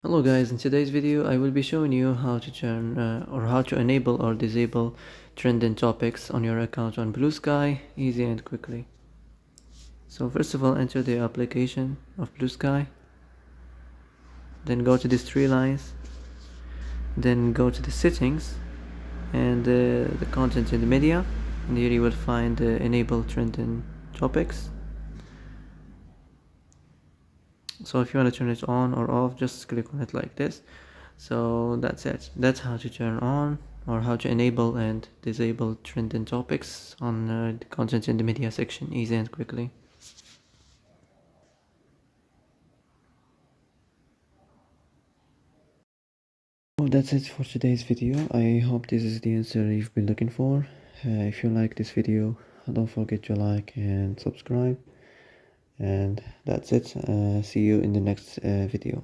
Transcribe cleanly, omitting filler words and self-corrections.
Hello guys, in today's video I will be showing you how to turn or how to enable or disable trending topics on your account on Bluesky easy and quickly. So first of all, enter the application of Bluesky, then go to these three lines, then go to the settings and the content in the media, and here you will find enable trending topics. So if you want to turn it on or off, just click on it like this. So that's it. That's how to turn on or how to enable and disable trending topics on the content in the media section easy and quickly. Well, that's it for today's video. I hope this is the answer you've been looking for. If you like this video, don't forget to like and subscribe. And that's it. See you in the next video.